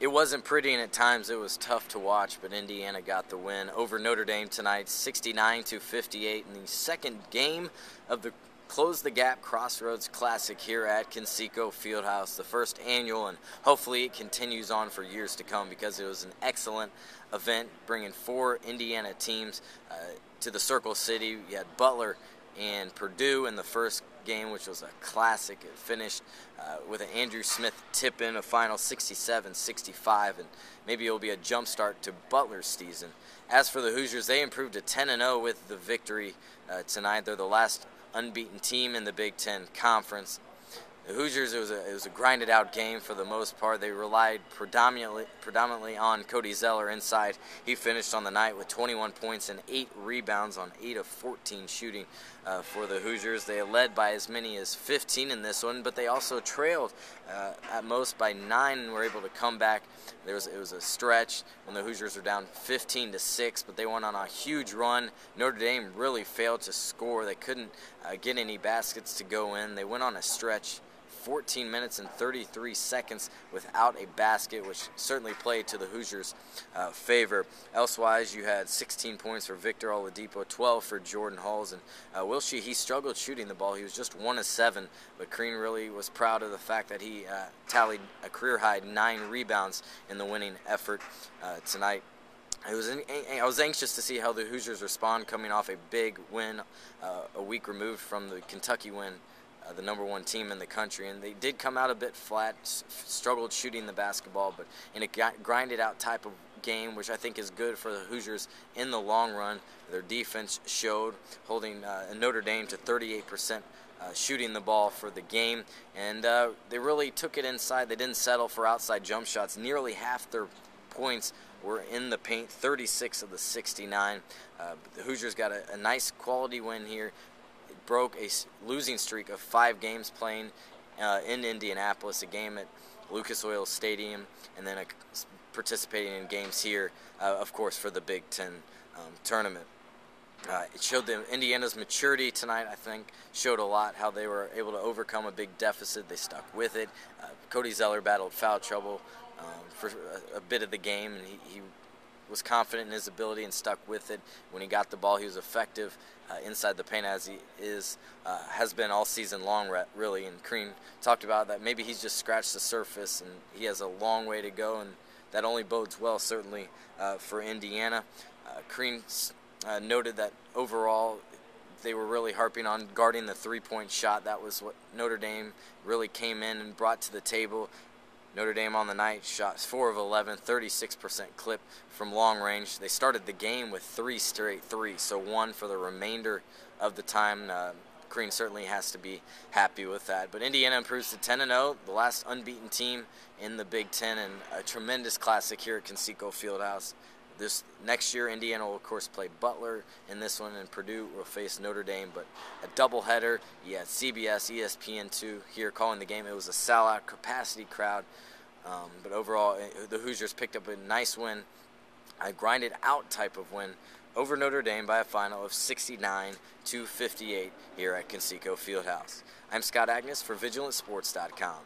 It wasn't pretty, and at times it was tough to watch, but Indiana got the win over Notre Dame tonight, 69-58 in the second game of the Close the Gap Crossroads Classic here at Conseco Fieldhouse, the first annual, and hopefully it continues on for years to come because it was an excellent event, bringing 4 Indiana teams to the Circle City. You had Butler and Purdue in the first game, which was a classic. It finished with an Andrew Smith tip-in, a final 67-65, and maybe it will be a jump start to Butler's season. As for the Hoosiers, they improved to 10-0 with the victory tonight. They're the last unbeaten team in the Big Ten Conference. The Hoosiers, it was a grinded-out game for the most part. They relied predominantly on Cody Zeller inside. He finished on the night with 21 points and 8 rebounds on 8 of 14 shooting for the Hoosiers. They led by as many as 15 in this one, but they also trailed at most by 9 and were able to come back. It was a stretch when the Hoosiers were down 15-6, but they went on a huge run. Notre Dame really failed to score. They couldn't get any baskets to go in. They went on a stretch 14 minutes and 33 seconds without a basket, which certainly played to the Hoosiers' favor. Elsewise, you had 16 points for Victor Oladipo, 12 for Jordan Hulls, and Wilshie, he struggled shooting the ball. He was just 1 of 7, but Crean really was proud of the fact that he tallied a career-high 9 rebounds in the winning effort tonight. I was anxious to see how the Hoosiers respond coming off a big win a week removed from the Kentucky win, the #1 team in the country, and they did come out a bit flat, struggled shooting the basketball, but in a grinded out type of game, which I think is good for the Hoosiers in the long run. Their defense showed, holding Notre Dame to 38% shooting the ball for the game, and they really took it inside. They didn't settle for outside jump shots. Nearly half their points were in the paint, 36 of the 69. The Hoosiers got a nice quality win here. Broke a losing streak of 5 games playing in Indianapolis, a game at Lucas Oil Stadium, and then participating in games here, of course, for the Big Ten tournament. It showed them Indiana's maturity tonight, I think, showed a lot how they were able to overcome a big deficit. They stuck with it. Cody Zeller battled foul trouble for a bit of the game, and he was confident in his ability and stuck with it. When he got the ball, he was effective inside the paint, as he has been all season long, really. And Crean talked about that maybe he's just scratched the surface, and he has a long way to go, and that only bodes well, certainly, for Indiana. Crean noted that overall they were really harping on guarding the three-point shot. That was what Notre Dame really came in and brought to the table. Notre Dame on the night shot 4 of 11, 36% clip from long range. They started the game with 3 straight threes, so 1 for the remainder of the time. Crean certainly has to be happy with that. But Indiana improves to 10-0, the last unbeaten team in the Big Ten, and a tremendous classic here at Conseco Fieldhouse. This next year, Indiana will, of course, play Butler in this one, and Purdue will face Notre Dame. But a doubleheader, you had CBS, ESPN2 here calling the game. It was a sellout capacity crowd. But overall, the Hoosiers picked up a nice win, a grinded-out type of win over Notre Dame by a final of 69-58 here at Conseco Fieldhouse. I'm Scott Agness for VigilantSports.com.